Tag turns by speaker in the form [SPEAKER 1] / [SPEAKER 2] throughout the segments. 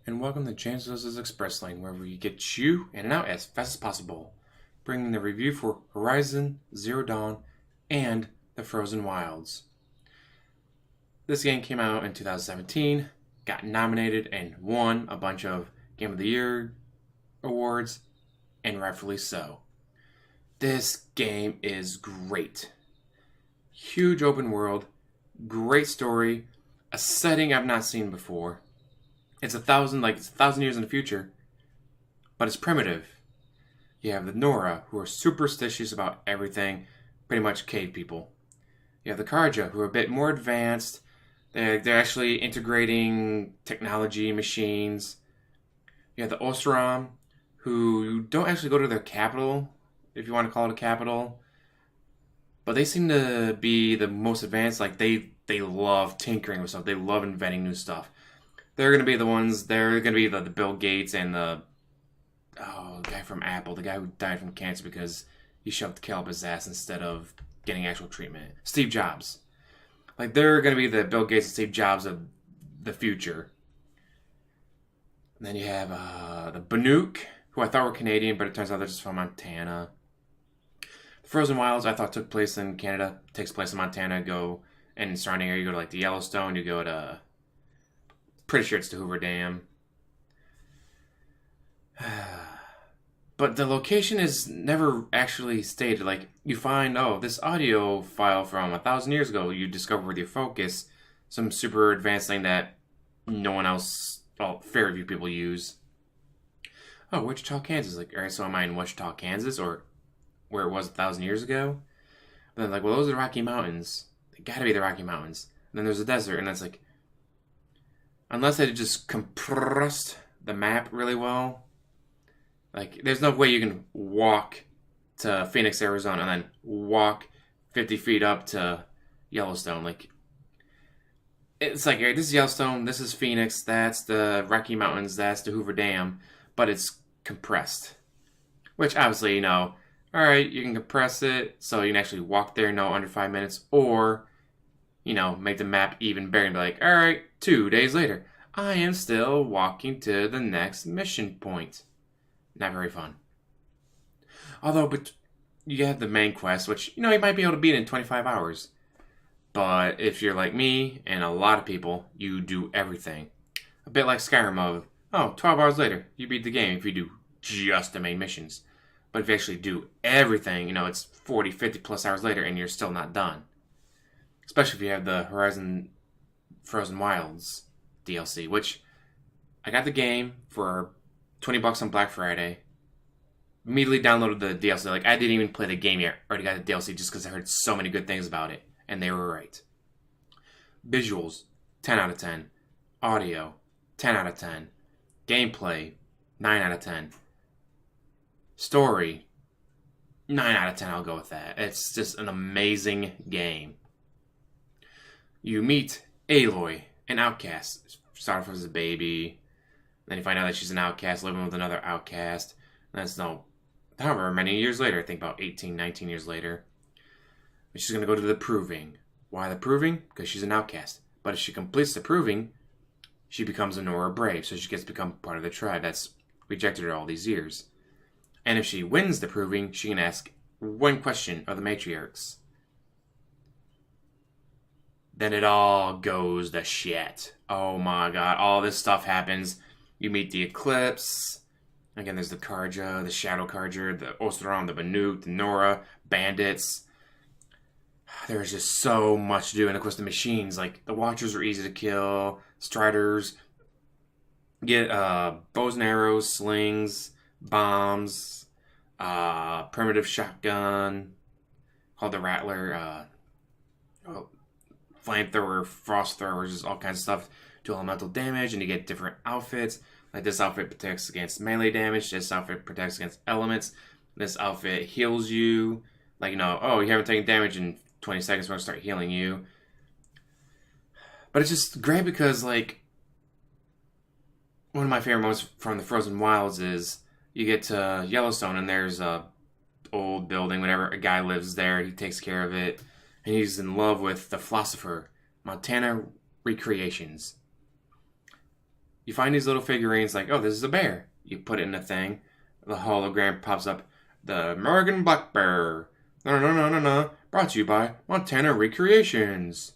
[SPEAKER 1] and welcome to James' Express Lane, where we get you in and out as fast as possible, bringing the review for Horizon Zero Dawn and The Frozen Wilds. This game came out in 2017, got nominated and won a bunch of Game of the Year awards, and rightfully so. This game is great. Huge open world, great story, a setting I've not seen before. It's a thousand years in the future, but it's primitive. You have the Nora, who are superstitious about everything, pretty much cave people. You have the Karja, who are a bit more advanced. They're actually integrating technology, machines. You have the Osram, who don't actually go to their capital, if you want to call it a capital. But they seem to be the most advanced. Like, they love tinkering with stuff. They love inventing new stuff. They're going to be the ones, they're going to be the Bill Gates and the guy from Apple, the guy who died from cancer because he shoved the kale up his ass instead of getting actual treatment. Steve Jobs. Like, they're going to be the Bill Gates and Steve Jobs of the future. And then you have the Banuk, who I thought were Canadian, but it turns out they're just from Montana. The Frozen Wilds, I thought took place in Canada, takes place in Montana. Go, and surrounding area, you go to like the Yellowstone, you go to, pretty sure it's the Hoover Dam. But the location is never actually stated. Like, you find, this audio file from 1,000 years ago, you discover with your focus some super advanced thing that no one else, fair view people use. Oh, Wichita, Kansas. Like, alright, so am I in Wichita, Kansas, or where it was 1,000 years ago? But then, like, well, those are the Rocky Mountains. They gotta be the Rocky Mountains. And then there's a desert, and that's like, unless they just compressed the map really well, like, there's no way you can walk to Phoenix, Arizona, and then walk 50 feet up to Yellowstone. Like, it's like, this is Yellowstone, this is Phoenix, that's the Rocky Mountains, that's the Hoover Dam, but it's compressed. Which, obviously, alright, you can compress it so you can actually walk there in under 5 minutes, or, make the map even bigger and be like, alright, 2 days later, I am still walking to the next mission point. Not very fun. Although, but you have the main quest, which, you might be able to beat in 25 hours. But if you're like me, and a lot of people, you do everything. A bit like Skyrim of, 12 hours later, you beat the game if you do just the main missions. But if you actually do everything, it's 40, 50 plus hours later, and you're still not done. Especially if you have the Horizon Frozen Wilds DLC, which I got the game for $20 on Black Friday. Immediately downloaded the DLC. Like, I didn't even play the game yet. Already got the DLC just because I heard so many good things about it. And they were right. Visuals, 10 out of 10. Audio, 10 out of 10. Gameplay, 9 out of 10. Story, 9 out of 10. I'll go with that. It's just an amazing game. You meet Aloy, an outcast. Started off as a baby. Then you find out that she's an outcast living with another outcast. And that's however many years later. I think about 18, 19 years later. And she's going to go to the Proving. Why the Proving? Because she's an outcast. But if she completes the Proving, she becomes a Nora Brave. So she gets to become part of the tribe that's rejected her all these years. And if she wins the Proving, she can ask one question of the matriarchs. Then it all goes to shit. Oh my god, all this stuff happens. You meet the Eclipse. Again, there's the Karja, the Shadow Karja, the Osram, the Banuk, the Nora, bandits. There's just so much to do. And of course, the machines, like, the Watchers are easy to kill. Striders. Get bows and arrows, slings, bombs, primitive shotgun, called the Rattler, flamethrower, frost throwers, just all kinds of stuff. Do elemental damage, and you get different outfits. Like, this outfit protects against melee damage. This outfit protects against elements. This outfit heals you. Like, you haven't taken damage in 20 seconds, we're going to start healing you. But it's just great because, like, one of my favorite moments from the Frozen Wilds is you get to Yellowstone, and there's a old building, whatever. A guy lives there. He takes care of it. And he's in love with the philosopher, Montana Recreations. You find these little figurines like, oh, this is a bear. You put it in a thing. The hologram pops up. The American Black Bear. No, no, no, no, no. Brought to you by Montana Recreations.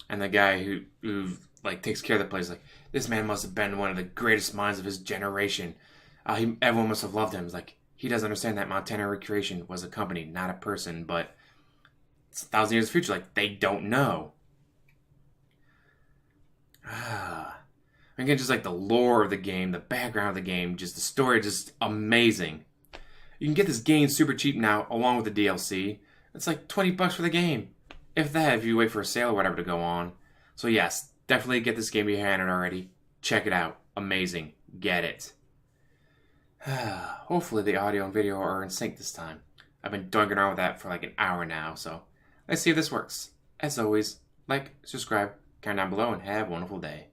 [SPEAKER 1] And the guy who like takes care of the place, like, this man must have been one of the greatest minds of his generation. Everyone must have loved him. It's like, he doesn't understand that Montana Recreation was a company, not a person, but it's 1,000 years of the future. Like, they don't know. Again, just like the lore of the game, the background of the game, just the story, just amazing. You can get this game super cheap now, along with the DLC. It's like $20 for the game. If that, if you wait for a sale or whatever to go on. So yes, definitely get this game if you haven't already. Check it out. Amazing. Get it. Hopefully the audio and video are in sync this time. I've been doing around with that for like an hour now, so let's see if this works. As always, like, subscribe, comment down below, and have a wonderful day.